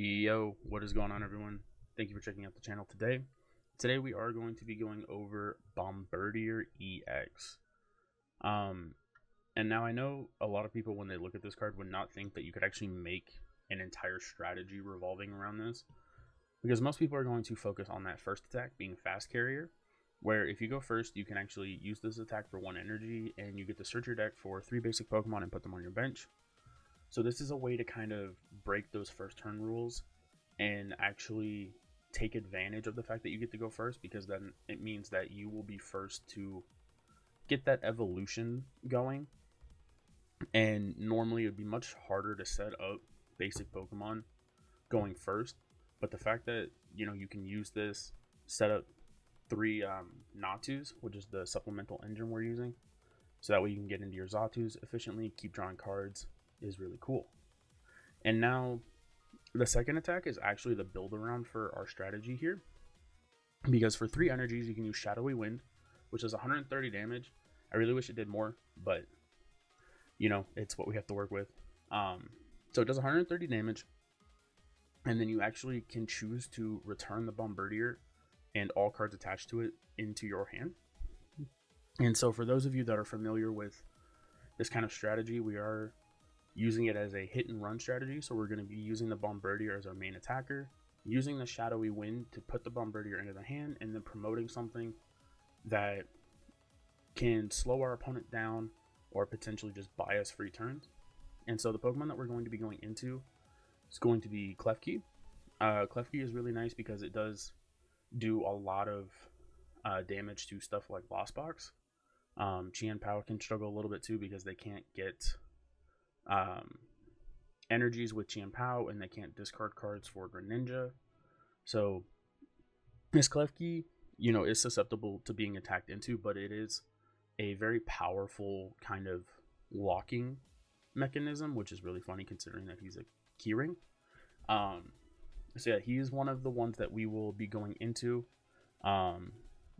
Yo, what is going on, everyone? Thank you for checking out the channel today. Today we are going to be going over Bombirdier EX. And now I know a lot of people, when they look at this card, would not think that you could actually make an entire strategy revolving around this, because most people are going to focus on that first attack being Fast Carrier, where if you go first, you can actually use this attack for 1 energy, and you get to search your deck for 3 basic Pokemon and put them on your bench. So this is a way to kind of break those first turn rules and actually take advantage of the fact that you get to go first, because then it means that you will be first to get that evolution going. And normally it would be much harder to set up basic Pokemon going first, but the fact that you can use this, set up 3 Natus, which is the supplemental engine we're using, so that way you can get into your Zatus efficiently, keep drawing cards, is really cool. And now the second attack is actually the build around for our strategy here, because for 3 energies you can use Shadowy Wind, which is 130 damage. I really wish it did more, but it's what we have to work with. So it does 130 damage, and then you actually can choose to return the Bombardier and all cards attached to it into your hand. And so for those of you that are familiar with this kind of strategy, we are using it as a hit and run strategy. So we're going to be using the Bombardier as our main attacker, using the Shadowy Wind to put the Bombardier into the hand, and then promoting something that can slow our opponent down or potentially just buy us free turns. And so the Pokemon that we're going to be going into is going to be Klefki. Klefki is really nice because it does do a lot of damage to stuff like Lost Box. Chien-Pao can struggle a little bit too, because they can't get energies with Chien-Pao, and they can't discard cards for Greninja. So this Klefki, is susceptible to being attacked into, but it is a very powerful kind of locking mechanism, which is really funny considering that he's a keyring. So yeah, he is one of the ones that we will be going into.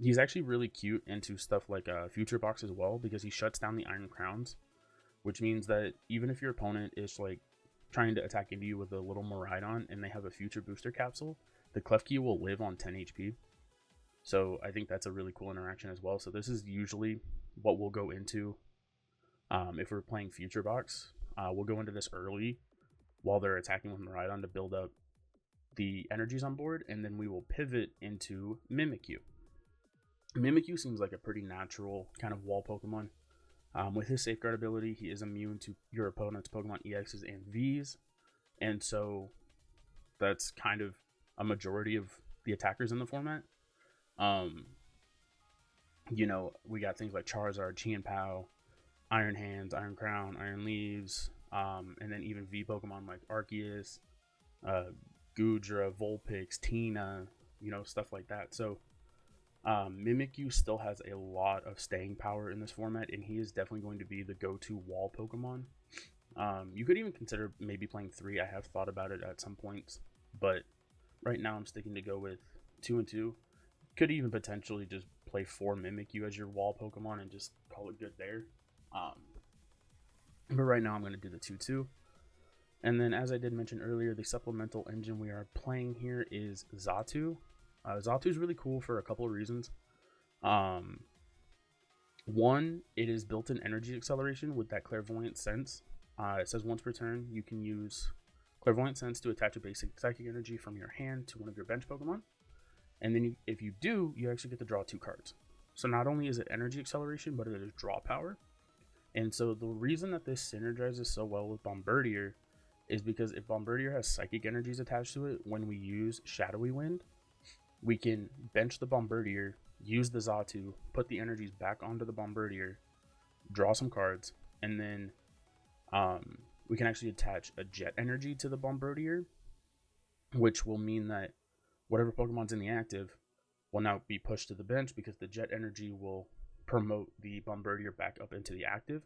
He's actually really cute into stuff like Future Box as well, because he shuts down the Iron Crowns, which means that even if your opponent is like trying to attack into you with a little Miraidon and they have a future booster capsule, the Klefki will live on 10 HP. So I think that's a really cool interaction as well. So this is usually what we'll go into if we're playing Future Box. We'll go into this early while they're attacking with Miraidon to build up the energies on board, and then we will pivot into Mimikyu. Mimikyu seems like a pretty natural kind of wall Pokemon. With his Safeguard ability, he is immune to your opponent's Pokemon EXs and Vs, and so that's kind of a majority of the attackers in the format. We got things like Charizard, Chien-Pao, Iron Hands, Iron Crown, Iron Leaves, and then even V Pokemon like Arceus, Goodra, Vulpix, Tina, stuff like that. So Mimikyu still has a lot of staying power in this format, and he is definitely going to be the go-to wall Pokemon. You could even consider maybe playing 3. I have thought about it at some points, but right now I'm sticking to go with 2 and 2. Could even potentially just play 4 Mimikyu as your wall Pokemon and just call it good there. But right now I'm going to do the 2-2. And then, as I did mention earlier, the supplemental engine we are playing here is Zatu. Zatu is really cool for a couple of reasons. One, it is built-in energy acceleration with that Clairvoyant Sense. It says once per turn you can use Clairvoyant Sense to attach a basic psychic energy from your hand to one of your bench Pokemon. And then if you do, you actually get to draw 2 cards. So not only is it energy acceleration, but it is draw power. And so the reason that this synergizes so well with Bombirdier is because if Bombirdier has psychic energies attached to it, when we use Shadowy Wind, we can bench the Bombirdier, use the Zatu, put the energies back onto the Bombardier, draw some cards, and then we can actually attach a Jet energy to the Bombardier, which will mean that whatever Pokemon's in the active will now be pushed to the bench, because the Jet energy will promote the Bombardier back up into the active.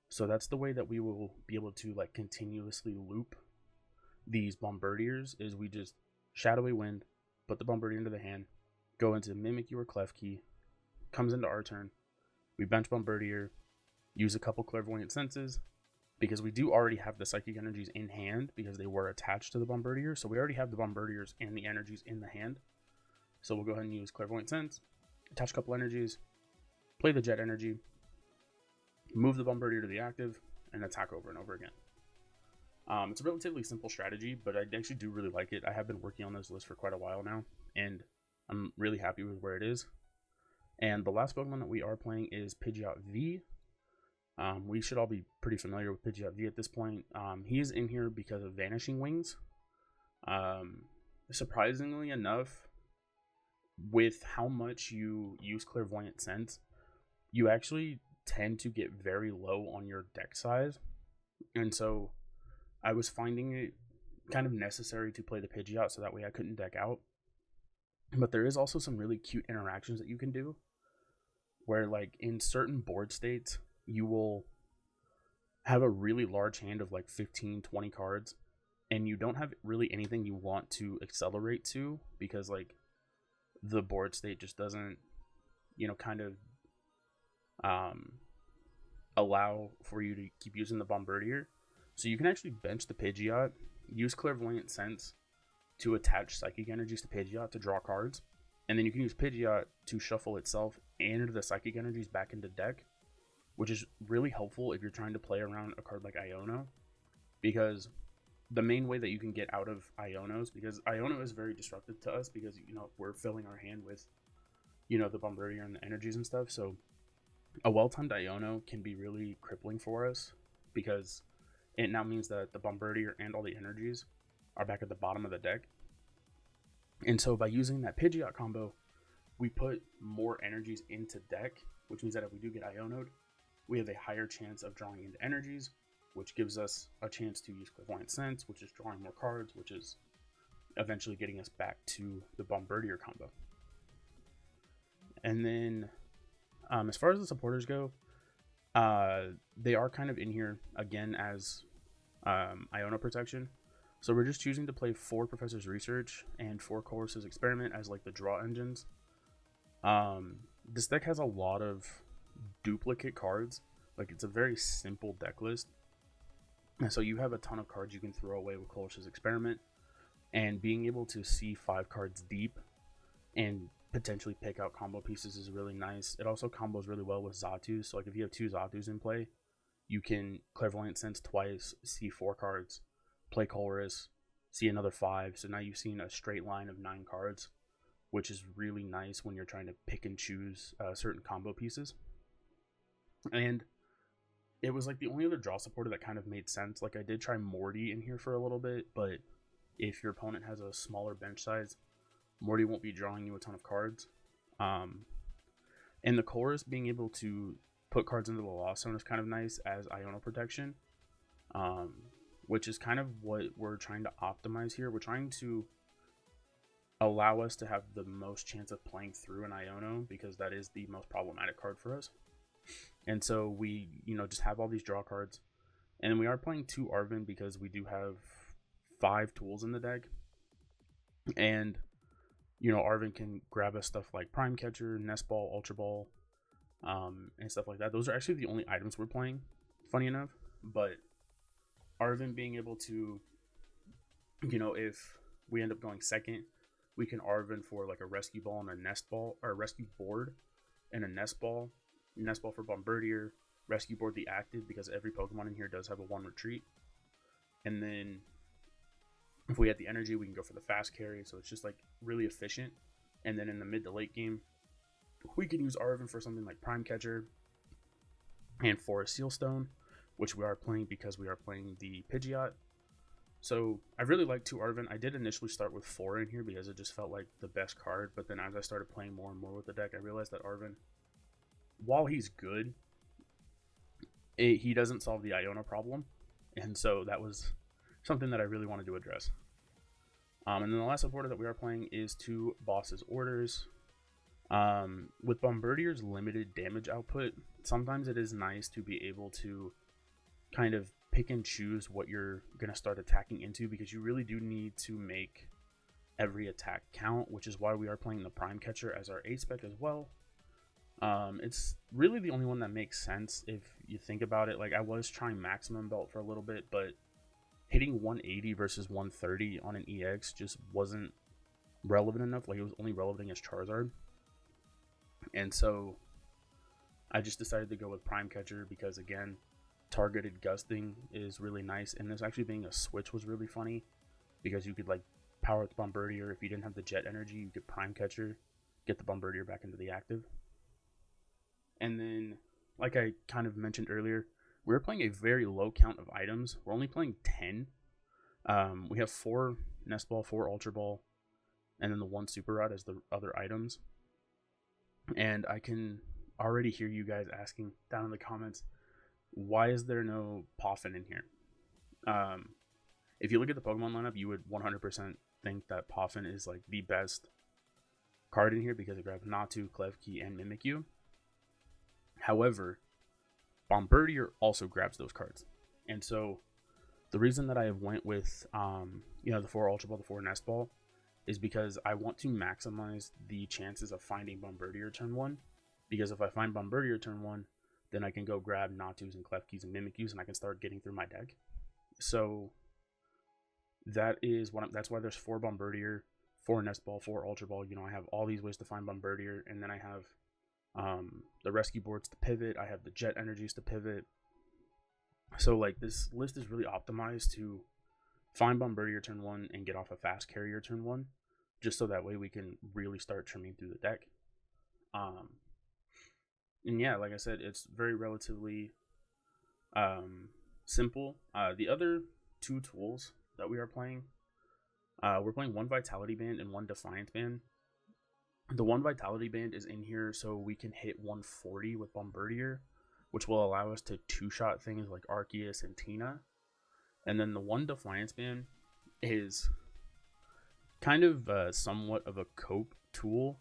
So that's the way that we will be able to continuously loop these Bombardiers, is we just Shadowy Wind, put the Bombardier into the hand, go into Mimikyu or Klefki, comes into our turn, we bench Bombardier, use a couple Clairvoyant Senses, because we do already have the psychic energies in hand because they were attached to the Bombardier. So we already have the Bombardiers and the energies in the hand. So we'll go ahead and use Clairvoyant Sense, attach a couple energies, play the Jet energy, move the Bombardier to the active, and attack over and over again. It's a relatively simple strategy, but I actually do really like it. I have been working on this list for quite a while now, and I'm really happy with where it is. And the last Pokemon that we are playing is Pidgeot V. We should all be pretty familiar with Pidgeot V at this point. He is in here because of Vanishing Wings. Surprisingly enough, with how much you use Clairvoyant Sense, you actually tend to get very low on your deck size. And so I was finding it kind of necessary to play the Pidgeot so that way I couldn't deck out. But there is also some really cute interactions that you can do where, like, in certain board states, you will have a really large hand of like 15, 20 cards, and you don't have really anything you want to accelerate to because, like, the board state just doesn't, kind of allow for you to keep using the Bombardier. So you can actually bench the Pidgeot, use Clairvoyant Sense to attach Psychic Energies to Pidgeot to draw cards, and then you can use Pidgeot to shuffle itself and the Psychic Energies back into deck, which is really helpful if you're trying to play around a card like Iono, because the main way that you can get out of Ionos, because Iono is very disruptive to us because, we're filling our hand with, the Bombardier and the energies and stuff. So a well-timed Iono can be really crippling for us because it now means that the Bombardier and all the energies are back at the bottom of the deck. And so by using that Pidgeot combo, we put more energies into deck, which means that if we do get Iono'd, we have a higher chance of drawing into energies, which gives us a chance to use Clairvoyant Sense, which is drawing more cards, which is eventually getting us back to the Bombardier combo. And then as far as the supporters go, they are kind of in here again as Iono protection. So we're just choosing to play 4 Professor's Research and 4 Chorus's Experiment as like the draw engines. This deck has a lot of duplicate cards. Like, it's a very simple deck list. And so you have a ton of cards you can throw away with Chorus's Experiment. And being able to see 5 cards deep and potentially pick out combo pieces is really nice. It also combos really well with Zatus. So like if you have 2 Zatus in play, you can Clairvoyant Sense twice, see 4 cards, play Chorus, see another 5. So now you've seen a straight line of 9 cards, which is really nice when you're trying to pick and choose certain combo pieces. And it was like the only other draw supporter that kind of made sense. Like, I did try Morty in here for a little bit, but if your opponent has a smaller bench size, Morty won't be drawing you a ton of cards. And the Chorus being able to put cards into the Lost Zone is kind of nice as Iono protection, which is kind of what we're trying to optimize here. We're trying to allow us to have the most chance of playing through an Iono because that is the most problematic card for us. And so we, just have all these draw cards. And then we are playing 2 Arven because we do have 5 tools in the deck. And, Arven can grab us stuff like Prime Catcher, Nest Ball, Ultra Ball, and stuff like that. Those are actually the only items we're playing, funny enough. But Arven being able to, if we end up going second, we can Arven for like a Rescue Ball and a Nest Ball, or a Rescue Board and a Nest Ball for Bombardier, Rescue Board the active because every Pokemon in here does have a 1 retreat. And then if we had the energy, we can go for the fast carry, so it's just like really efficient. And then in the mid to late game, we can use Arven for something like Prime Catcher and for a Sealstone, which we are playing because we are playing the Pidgeot. So I really like 2 Arven. I did initially start with 4 in here because it just felt like the best card, but then as I started playing more and more with the deck, I realized that Arven, while he's good, he doesn't solve the Iono problem, and so that was something that I really wanted to address. And then the last supporter that we are playing is 2 Boss's Orders. With Bombardier's limited damage output, sometimes it is nice to be able to kind of pick and choose what you're going to start attacking into, because you really do need to make every attack count, which is why we are playing the Prime Catcher as our A-Spec as well. It's really the only one that makes sense if you think about it. Like, I was trying maximum belt for a little bit, but hitting 180 versus 130 on an EX just wasn't relevant enough. Like, it was only relevant against Charizard. And so I just decided to go with Prime Catcher because, again, targeted gusting is really nice. And this actually being a switch was really funny because you could, like, power with Bombirdier. If you didn't have the jet energy, you could Prime Catcher, get the Bombirdier back into the active. And then, like I kind of mentioned earlier, we're playing a very low count of items. We're only playing 10. We have 4 Nest Ball, 4 Ultra Ball, and then the 1 Super Rod as the other items. And I can already hear you guys asking down in the comments, why is there no Poffin in here? If you look at the Pokemon lineup, you would 100% think that Poffin is like the best card in here because it grabs Natu, Klefki, and Mimikyu. However, Bombirdier also grabs those cards. And so the reason that I have went with the 4 Ultra Ball, the 4 Nest Ball, is because I want to maximize the chances of finding Bombirdier turn 1. Because if I find Bombirdier turn 1, then I can go grab Natus and Klefkis and Mimikyus and I can start getting through my deck. So that's why there's 4 Bombirdier, 4 Nest Ball, 4 Ultra Ball. I have all these ways to find Bombirdier, and then I have the rescue boards to pivot. I have the jet energies to pivot. So like this list is really optimized to find Bombirdier turn 1 and get off a fast carrier turn 1, just so that way we can really start trimming through the deck. And yeah, like I said, it's very relatively simple. The other 2 tools that we are playing, we're playing 1 Vitality Band and 1 Defiance Band. The 1 Vitality Band is in here so we can hit 140 with Bombirdier, which will allow us to 2-shot things like Arceus and Tina. And then the 1 Defiance Band is kind of somewhat of a cope tool,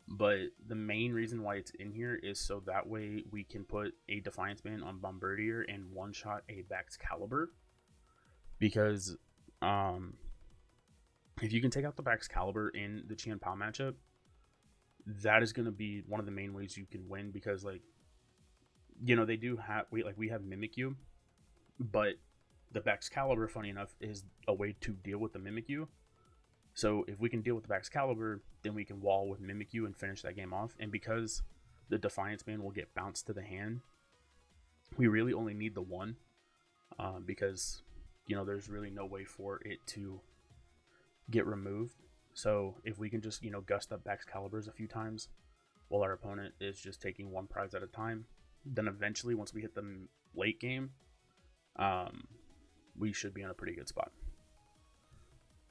but the main reason why it's in here is so that way we can put a Defiance Band on Bombirdier and 1-shot a Baxcalibur. Because if you can take out the Baxcalibur in the Chien-Pao matchup, that is going to be one of the main ways you can win, because like they we have Mimikyu, but the Baxcalibur, funny enough, is a way to deal with the Mimikyu. So if we can deal with the Baxcalibur, then we can wall with Mimikyu and finish that game off. And because the Defiance Band will get bounced to the hand, we really only need the 1, because there's really no way for it to get removed. So if we can just, gust up Baxcaliburs a few times while our opponent is just taking 1 prize at a time, then eventually once we hit the late game, we should be in a pretty good spot.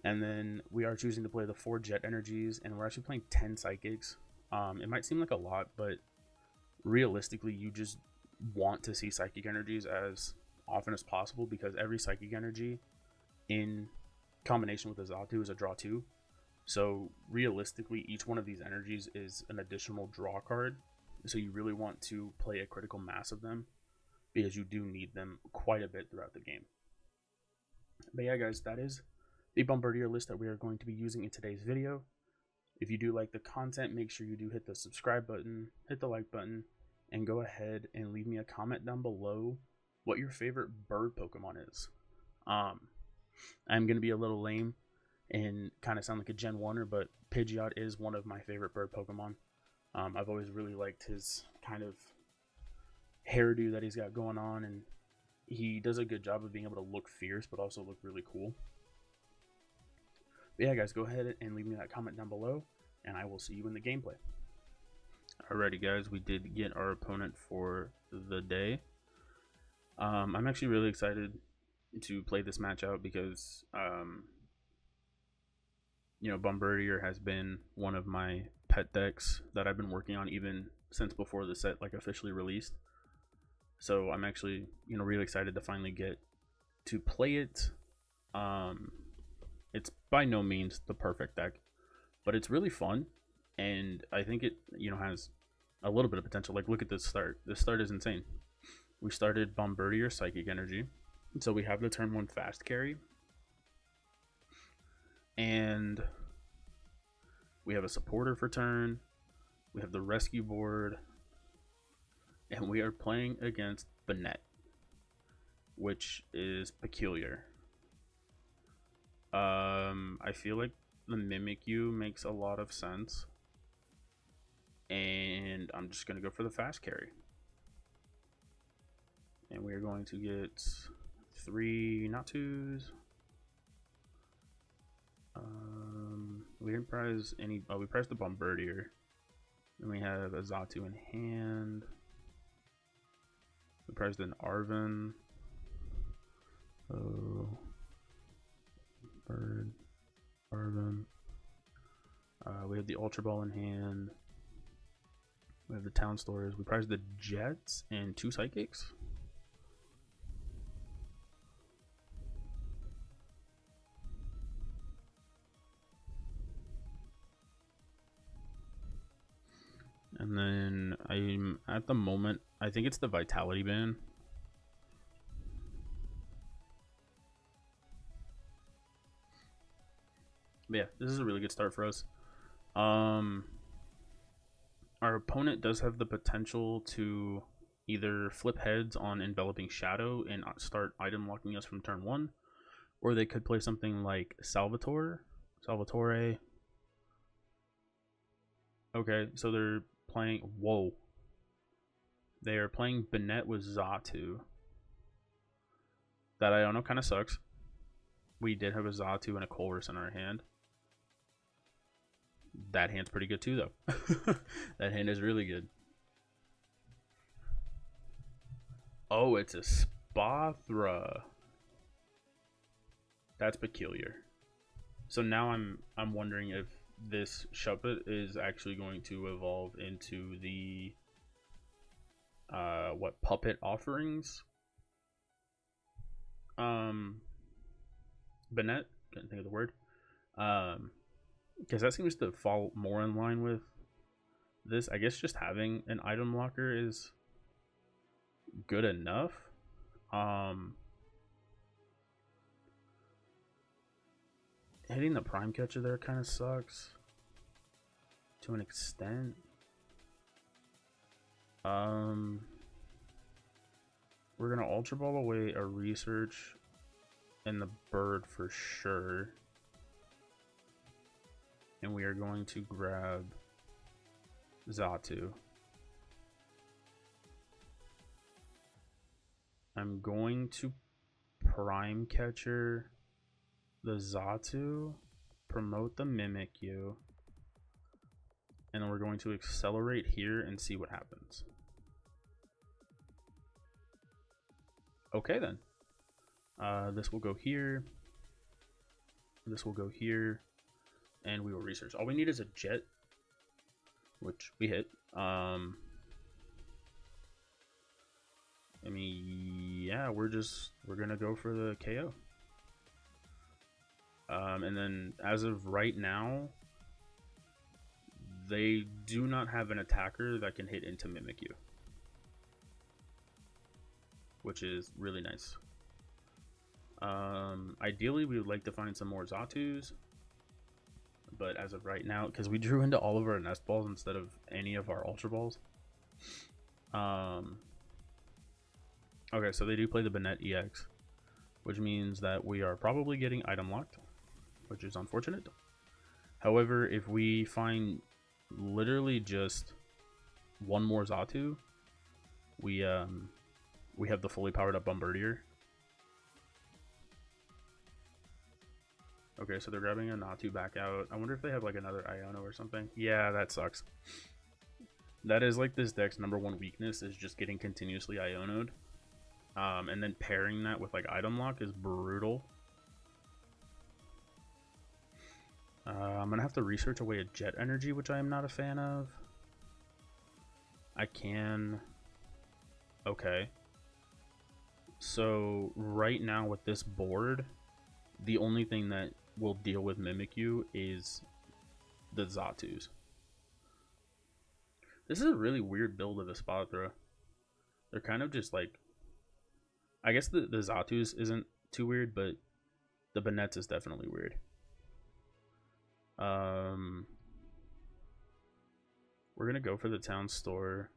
And then we are choosing to play the 4 Jet Energies, and we're actually playing 10 Psychics. It might seem like a lot, but realistically, you just want to see Psychic Energies as often as possible, because every Psychic Energy in combination with a Xatu is a draw 2. So realistically, each one of these energies is an additional draw card. So you really want to play a critical mass of them, because you do need them quite a bit throughout the game. But yeah, guys, that is the Bombirdier list that we are going to be using in today's video. If you do like the content, make sure you do hit the subscribe button, hit the like button, and go ahead and leave me a comment down below what your favorite bird Pokemon is. I'm going to be a little lame and kind of sound like a Gen 1er, but Pidgeot is one of my favorite bird Pokemon. I've always really liked his kind of hairdo that he's got going on, and he does a good job of being able to look fierce but also look really cool. But yeah, guys, go ahead and leave me that comment down below, and I will see you in the gameplay. Alrighty, guys, we did get our opponent for the day. I'm actually really excited to play this match out because Bombirdier has been one of my pet decks that I've been working on even since before the set officially released. So I'm actually really excited to finally get to play it. It's by no means the perfect deck, but it's really fun, and I think it has a little bit of potential. Like, look at this start. This start is insane. We started Bombirdier Psychic Energy, so we have the turn 1 fast carry, and we have a supporter for turn. We have the rescue board. And we are playing against Banette, which is peculiar. I feel like the Mimikyu makes a lot of sense. And I'm just going to go for the fast carry. And we are going to get 3 Natus. We didn't prize any. Oh, we prized the Bombirdier. Then we have a Xatu in hand. We prized an Arven. Oh, bird, Arven. We have the Ultra Ball in hand. We have the Town Stores. We prized the Jets and 2 Psychics. And then I'm at the moment, I think it's the Vitality ban. But yeah, this is a really good start for us. Our opponent does have the potential to either flip heads on Enveloping Shadow and start item locking us from turn 1, or they could play something like Salvatore. Okay, so they're playing. Whoa. They are playing Banette with Xatu. That Iono kind of sucks. We did have a Xatu and a Colress in our hand. That hand's pretty good too, though. That hand is really good. Oh, it's a Spathra. That's peculiar. So now I'm wondering if this Shuppet is actually going to evolve into the what, Puppet Offerings? Banette, can't think of the word. Because that seems to fall more in line with this. I guess just having an item locker is good enough. Hitting the Prime Catcher there kind of sucks to an extent. We're gonna Ultra Ball away a Research and the Bird for sure. And we are going to grab Xatu. I'm going to Prime Catcher the Xatu, promote the Mimikyu, and then we're going to accelerate here and see what happens. Okay then. This will go here. This will go here. And we will research. All we need is a Jet, which we hit. I mean, yeah, we're gonna go for the KO. And then as of right now, they do not have an attacker that can hit into Mimikyu, which is really nice. Ideally, we would like to find some more Xatus, but as of right now, because we drew into all of our Nest Balls instead of any of our Ultra Balls. Okay, so they do play the Banette EX, which means that we are probably getting item locked, which is unfortunate. However, if we find literally just one more Xatu, we have the fully powered up Bombirdier. Okay, so they're grabbing a Natu back out. I wonder if they have like another Iono or something. Yeah, that sucks. That is like this deck's #1 weakness, is just getting continuously Iono'd. And then pairing that with like item lock is brutal. I'm gonna have to research away a Jet Energy, which I am not a fan of. I can. Okay. So right now with this board, the only thing that will deal with Mimikyu is the Xatus. This is a really weird build of a Spathra. They're kind of just like, I guess the Xatus isn't too weird, but the Banette is definitely weird. We're gonna go for the Town Store.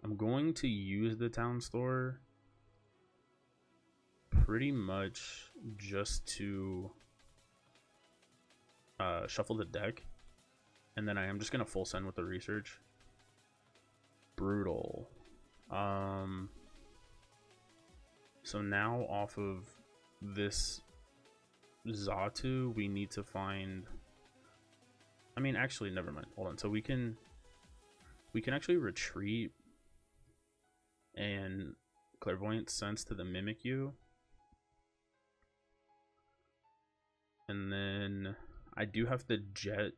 I'm going to use the town store pretty much just to shuffle the deck, and then I am just gonna full send with the research. Brutal. So now off of this Xatu, we need to find, I mean, actually, never mind. Hold on. So we can actually retreat and clairvoyant sense to the Mimikyu. And then I do have the jet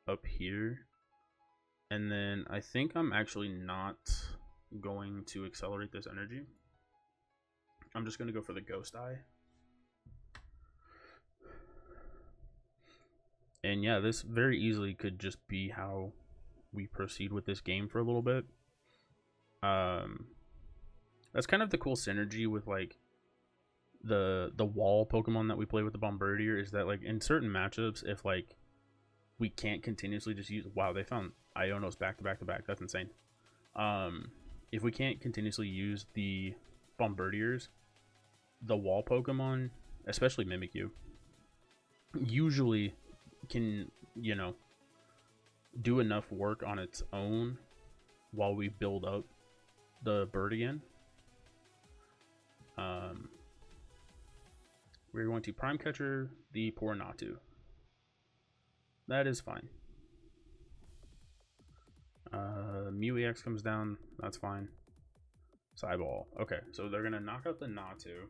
up here. And then I think I'm actually not going to accelerate this energy. I'm just going to go for the Ghost Eye. And yeah, this very easily could just be how we proceed with this game for a little bit. That's kind of the cool synergy with like the Wall Pokemon that we play with the Bombirdier, is that like in certain matchups, if like we can't continuously just use, wow, they found Ionos back to back to back, that's insane. If we can't continuously use the Bombardiers, the Wall Pokemon, especially Mimikyu, usually can, you know, do enough work on its own while we build up the bird again. We're going to Prime Catcher the poor Natu. That is fine. Mew EX comes down. That's fine. Sideball. Okay, so they're going to knock out the Natu.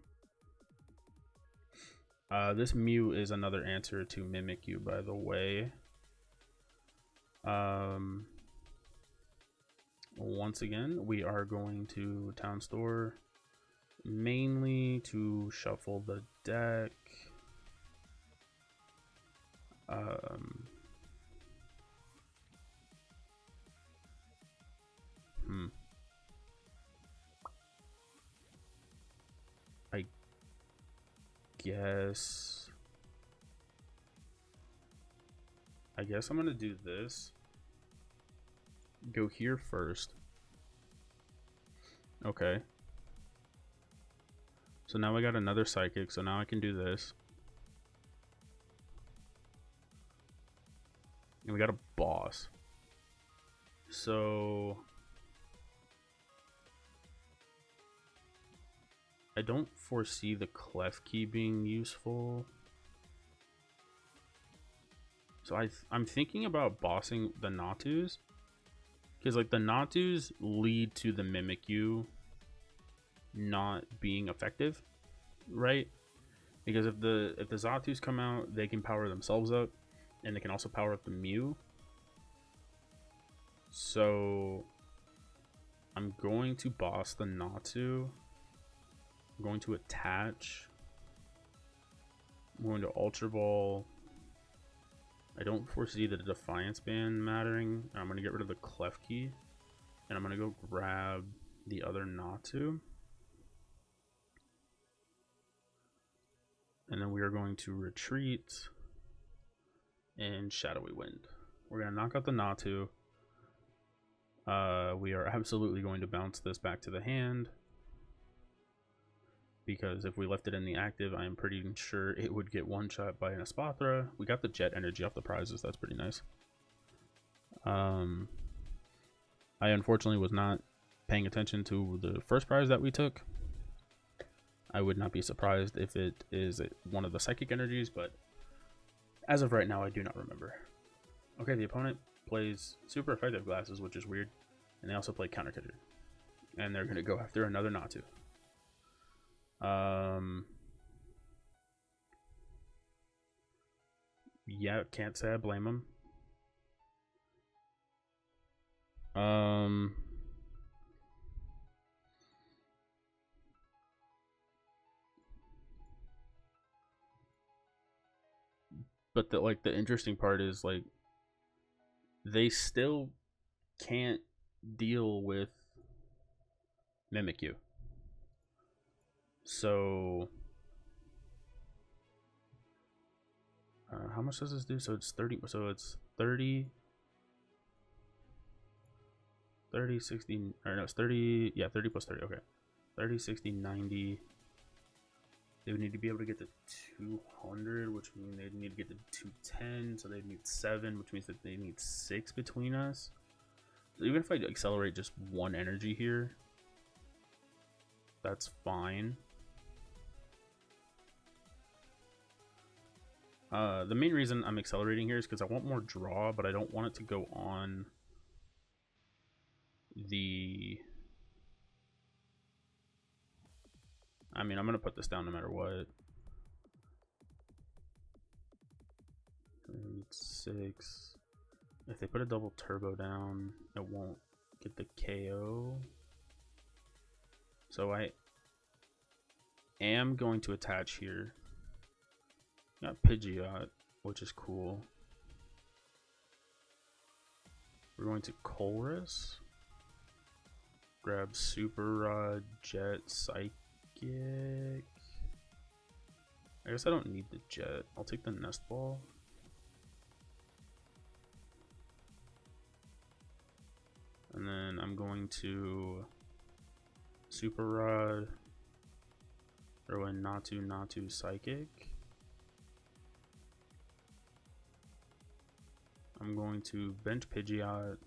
This Mew is another answer to Mimikyu, by the way. Once again, we are going to Town Store mainly to shuffle the deck. I guess I'm gonna do this. Go here first. Okay. So now I got another Psychic, so now I can do this. And we got a boss. So I don't foresee the Clef Key being useful. So I'm thinking about bossing the Natus, because like the Natus lead to the Mimikyu not being effective, right? Because if the Zatus come out, they can power themselves up, and they can also power up the Mew. So I'm going to boss the Natu. I'm going to attach. I'm going to Ultra Ball. I don't foresee the Defiance Band mattering. I'm going to get rid of the Clef Key. And I'm going to go grab the other Natu. And then we are going to retreat and Shadowy Wind. We're going to knock out the Natu. We are absolutely going to bounce this back to the hand, because if we left it in the active, I am pretty sure it would get one-shot by an Espathra. We got the Jet Energy off the prizes. That's pretty nice. I unfortunately was not paying attention to the first prize that we took. I would not be surprised if it is one of the Psychic Energies, but as of right now, I do not remember. Okay, the opponent plays Super Effective Glasses, which is weird. And they also play Counter Catcher. And they're going to go after another Natu. Yeah, can't say I blame them. But the interesting part is like they still can't deal with Mimikyu. So how much does this do? So it's 30. So it's 30. 30, 60, or no, it's 30, yeah, 30 plus 30, okay. 30, 60, 90. They would need to be able to get to 200, which means they'd need to get to 210, so they'd need 7, which means that they need 6 between us. So even if I accelerate just 1 energy here, that's fine. The main reason I'm accelerating here is because I want more draw, but I don't want it to go on the... I mean, I'm going to put this down no matter what. 6. If they put a double turbo down, it won't get the KO. So I am going to attach here. Got Pidgeot, which is cool. We're going to Colress. Grab Super Rod, Jet, Psychic. I guess I don't need the Jet. I'll take the Nest Ball. And then I'm going to Super Rod, throw in Natu Psychic. I'm going to bench Pidgeot,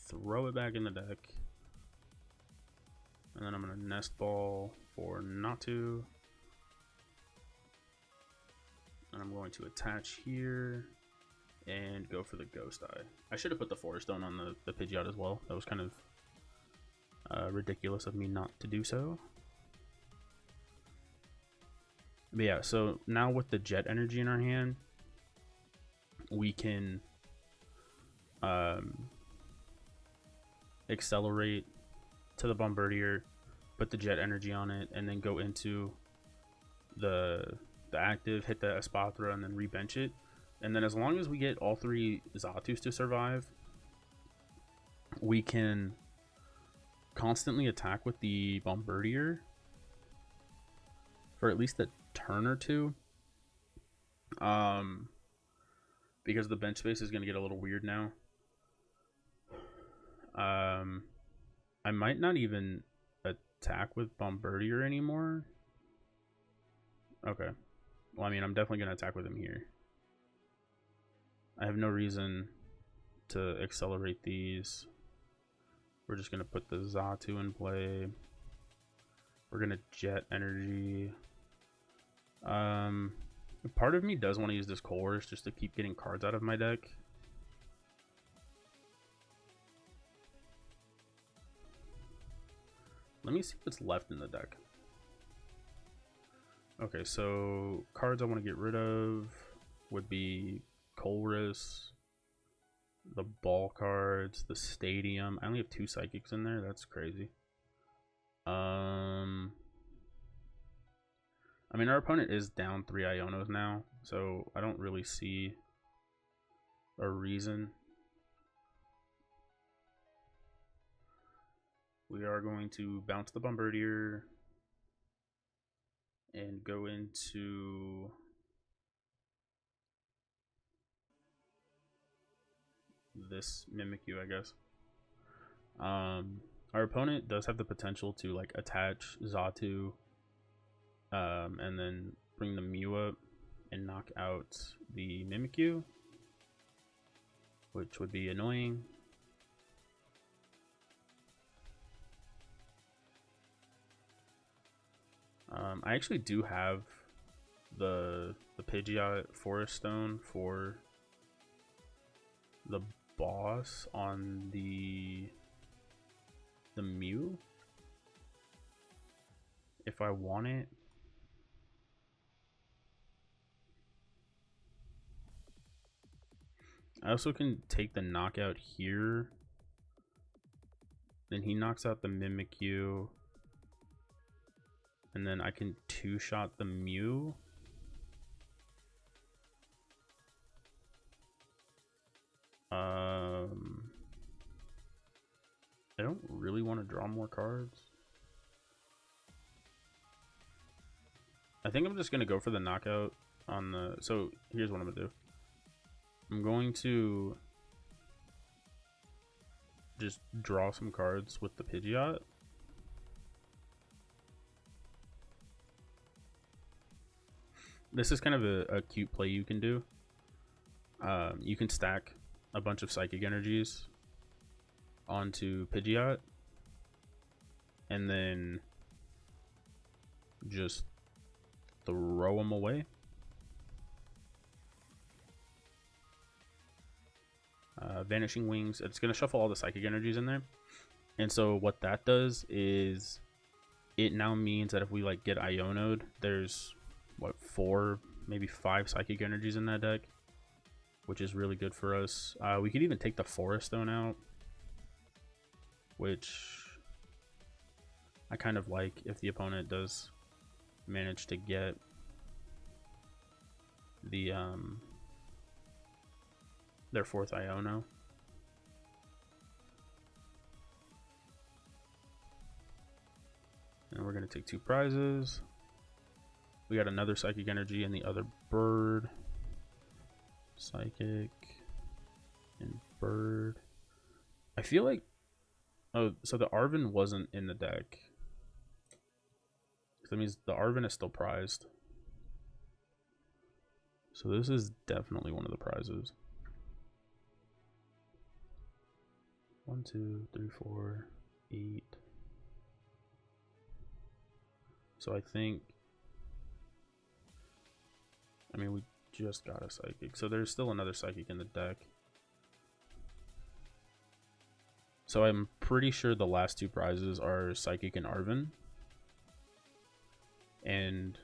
throw it back in the deck, and then I'm going to Nest Ball for Natu. And I'm going to attach here and go for the Ghost Eye. I should have put the Forest Stone on the Pidgeot as well. That was kind of ridiculous of me not to do so. But yeah, so now with the Jet energy in our hand, we can accelerate to the Bombirdier, put the Jet energy on it, and then go into the active, hit the Espathra, and then rebench it. And then as long as we get all 3 Zatus to survive, we can constantly attack with the Bombirdier for at least a turn or 2. Because the bench space is going to get a little weird now. I might not even attack with Bombirdier anymore. Okay. Well, I mean, I'm definitely going to attack with him here. I have no reason to accelerate these. We're just going to put the Zatu in play. We're going to Jet energy. Part of me does want to use this Colress just to keep getting cards out of my deck. Let me see what's left in the deck. Okay, so cards I want to get rid of would be Colress, the ball cards, the stadium. I only have 2 Psychics in there. That's crazy. I mean, our opponent is down 3 Ionos now, so I don't really see a reason. We are going to bounce the Bombirdier and go into this Mimikyu, I guess. Our opponent does have the potential to like attach Zatu, and then bring the Mew up and knock out the Mimikyu, which would be annoying. I actually do have the Pidgeot Forest Stone for the boss on the Mew if I want it. I also can take the knockout here. Then he knocks out the Mimikyu. And then I can 2-shot the Mew. I don't really want to draw more cards. I think I'm just going to go for the knockout on the... So here's what I'm going to do. I'm going to just draw some cards with the Pidgeot. This is kind of a cute play you can do. You can stack a bunch of Psychic Energies onto Pidgeot, and then just throw them away. Vanishing Wings, it's going to shuffle all the Psychic Energies in there. And so what that does is it now means that if we like get Iono'd, there's what, 4, maybe 5 Psychic Energies in that deck, which is really good for us. We could even take the Forest Stone out, which I kind of like if the opponent does manage to get the their 4th Iono. And we're going to take 2 prizes. We got another Psychic Energy and the other bird. Psychic and bird. I feel like... Oh, so the Arven wasn't in the deck. That means the Arven is still prized. So this is definitely one of the prizes. 1, 2, 3, 4, 8. So I think... I mean, we just got a Psychic. So there's still another Psychic in the deck. So I'm pretty sure the last 2 prizes are Psychic and Arven. And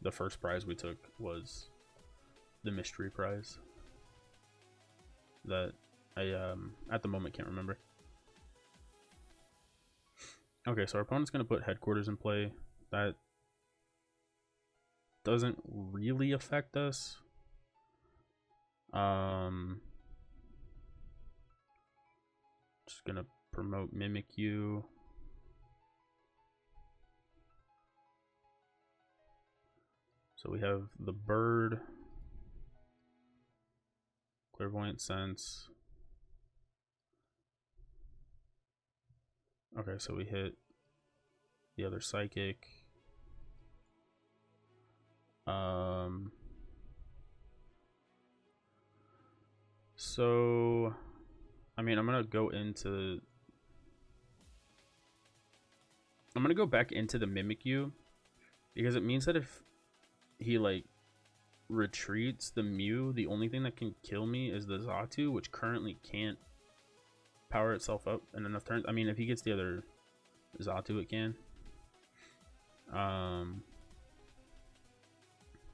the first prize we took was the mystery prize that I at the moment can't remember. Okay, so our opponent's going to put Headquarters in play. That doesn't really affect us. Just going to promote Mimikyu. So we have the bird, Clairvoyant Sense. Okay, so we hit the other Psychic. So I mean, I'm gonna go back into the Mimikyu, because it means that if he like retreats the Mew, the only thing that can kill me is the Xatu, which currently can't power itself up in enough turns. I mean, if he gets the other Xatu, it can.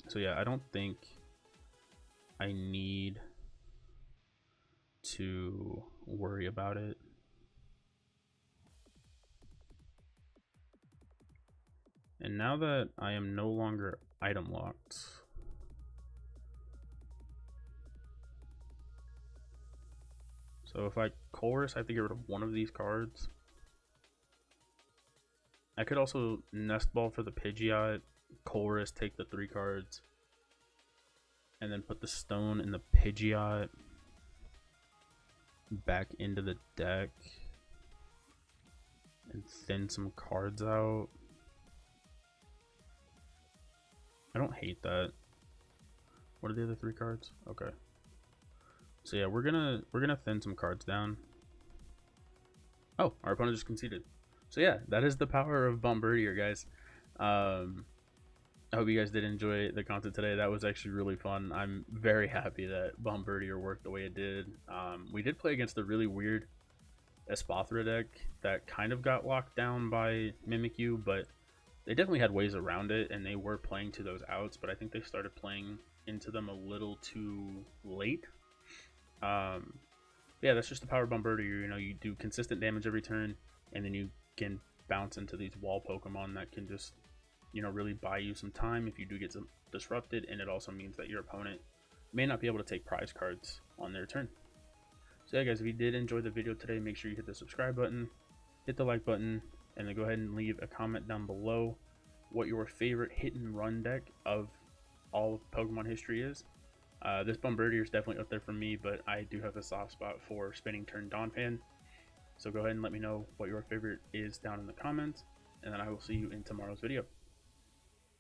So yeah, I don't think I need to worry about it. And now that I am no longer item locked, so if I Chorus, I have to get rid of one of these cards. I could also Nest Ball for the Pidgeot, Chorus, take the 3 cards, and then put the stone in the Pidgeot back into the deck and thin some cards out. I don't hate that. What are the other 3 cards? Okay. So yeah, we're gonna thin some cards down. Oh, our opponent just conceded. So yeah, that is the power of Bombirdier, guys. I hope you guys did enjoy the content today. That was actually really fun. I'm very happy that Bombirdier worked the way it did. We did play against a really weird Espathra deck that kind of got locked down by Mimikyu, but they definitely had ways around it, and they were playing to those outs, but I think they started playing into them a little too late. Yeah, that's just the power of Bombirdier. You know, you do consistent damage every turn, and then you can bounce into these Wall Pokemon that can just, you know, really buy you some time if you do get some disrupted, and it also means that your opponent may not be able to take prize cards on their turn. So yeah, guys, if you did enjoy the video today, make sure you hit the subscribe button, hit the like button, and then go ahead and leave a comment down below what your favorite hit and run deck of all of Pokemon history is. This Bombirdier is definitely up there for me, but I do have a soft spot for Spinning Turn Donphan. So go ahead and let me know what your favorite is down in the comments, and then I will see you in tomorrow's video.